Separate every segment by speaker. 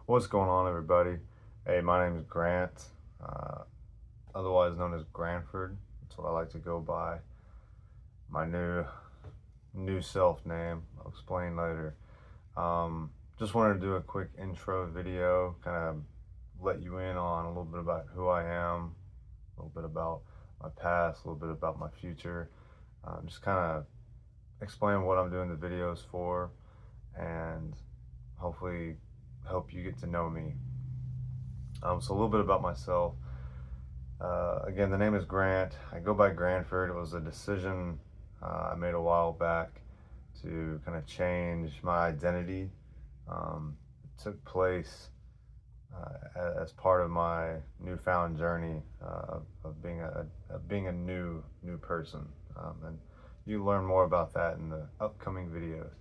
Speaker 1: What's going on, everybody? Hey, my name is Grant, otherwise known as Granford. That's what I like to go by. My new self name. I'll explain later. Just wanted to do a quick intro video, kind of let you in on a little bit about who I am, a little bit about my past, a little bit about my future. Just kind of explain what I'm doing the videos for, and hopefully help you get to know me. So a little bit about myself. Again, the name is Grant. I go by Granford. It was a decision I made a while back to kind of change my identity. It took place as part of my newfound journey of being a new person, and you learn more about that in the upcoming videos.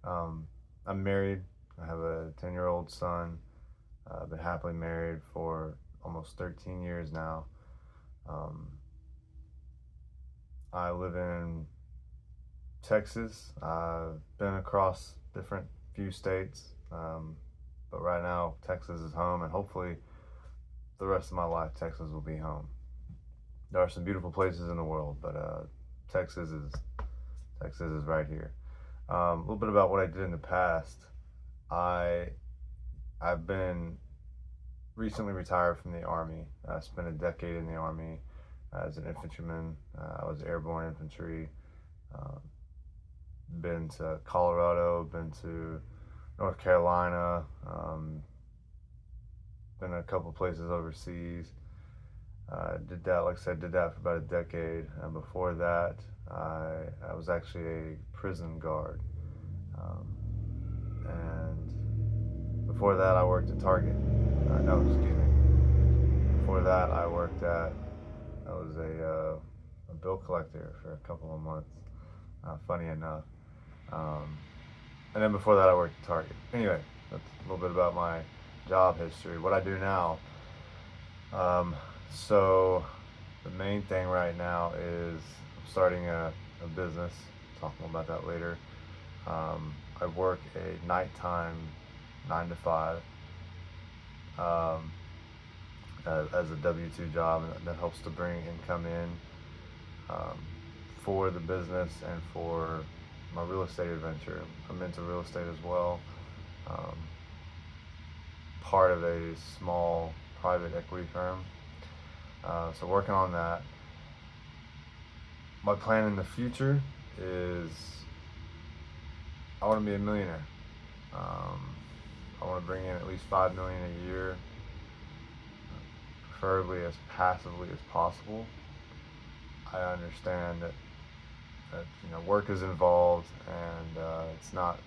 Speaker 1: I'm married. I have a 10-year-old son. I've been happily married for almost 13 years now. I live in Texas. I've been across different few states, but right now Texas is home, and hopefully the rest of my life Texas will be home. There are some beautiful places in the world, but Texas is right here. A little bit about what I did in the past. I've been recently retired from the Army. I spent a decade in the Army as an infantryman. I was airborne infantry. Been to Colorado, been to North Carolina, been a couple places overseas. Did that, like I said, did that for about a decade. And before that, I was actually a prison guard. And before that, I worked at Target. No, excuse me. Before that, I was a bill collector for a couple of months, funny enough. And then before that, I worked at Target. Anyway, that's a little bit about my job history. What I do now. So the main thing right now is I'm starting a business. Talk more about that later. I work a nighttime 9 to 5 as a W-2 job, and that helps to bring income in for the business and for my real estate adventure. I'm into real estate as well. Part of a small private equity firm. So working on that. My plan in the future is I want to be a millionaire. I want to bring in at least $5 million a year, preferably as passively as possible. I understand that work is involved, and it's not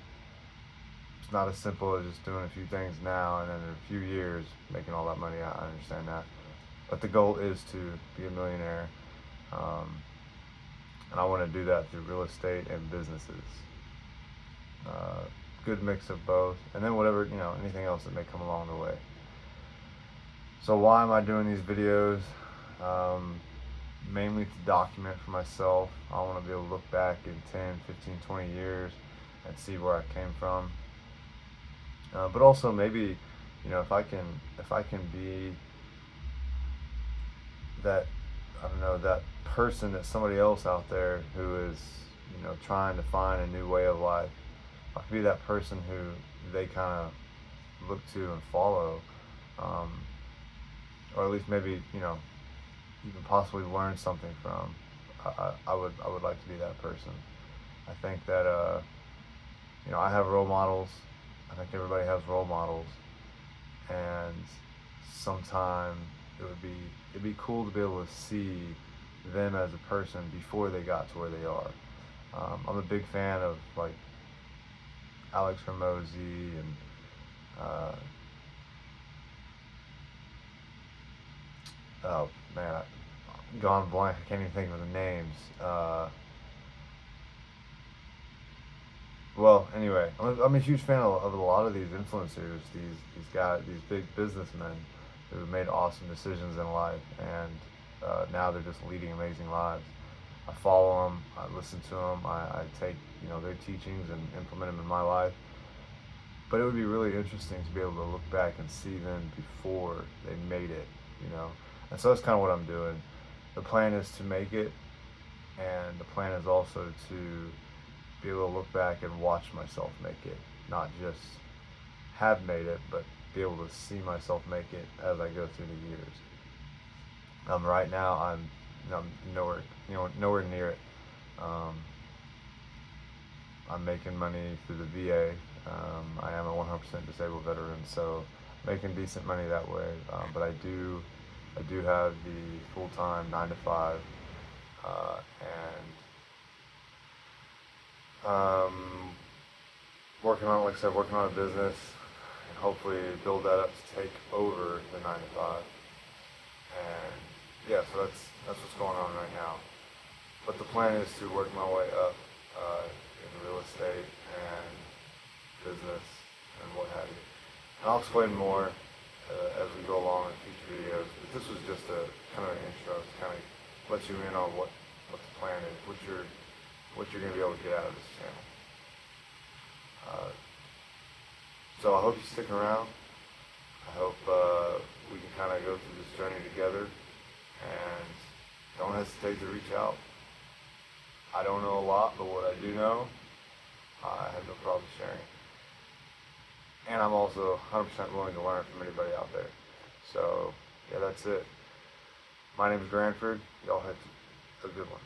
Speaker 1: as simple as just doing a few things now and then in a few years making all that money. I understand that, but the goal is to be a millionaire, and I want to do that through real estate and businesses. Good mix of both, and then whatever, anything else that may come along the way. So why am I doing these videos? Mainly to document for myself. I want to be able to look back in 10, 15, 20 years and see where I came from. But also maybe, if I can be that, I don't know, that person that somebody else out there who is, trying to find a new way of life. I could be that person who they kind of look to and follow, or at least maybe, even possibly learn something from. I would like to be that person. I think that I have role models. I think everybody has role models, and sometime it'd be cool to be able to see them as a person before they got to where they are. I'm a big fan of like Alex Ramosi and oh man, I've gone blank. I can't even think of the names. Well, anyway, I'm a huge fan of a lot of these influencers, these guys, these big businessmen who have made awesome decisions in life, and now they're just leading amazing lives. I follow them, I listen to them, I take their teachings and implement them in my life. But it would be really interesting to be able to look back and see them before they made it, you know. And so that's kind of what I'm doing. The plan is to make it, and the plan is also to be able to look back and watch myself make it, not just have made it, but be able to see myself make it as I go through the years. Right now, I'm nowhere near it. Um, I'm making money through the VA. I am a 100% disabled veteran, so making decent money that way. But I do have the full-time 9 to 5, and working on, like I said, working on a business, and hopefully build that up to take over the 9 to 5. And yeah, so that's what's going on right now. But the plan is to work my way up in real estate and business and what have you. And I'll explain more as we go along in future videos. But this was just a kind of an intro to kind of let you in on what the plan is, what you're going to be able to get out of this channel. So I hope you stick around. I hope we can kind of go through this journey together, and don't hesitate to reach out. I don't know a lot, but what I do know, I have no problem sharing. And I'm also 100% willing to learn from anybody out there. So, yeah, that's it. My name is Granford. Y'all have a good one.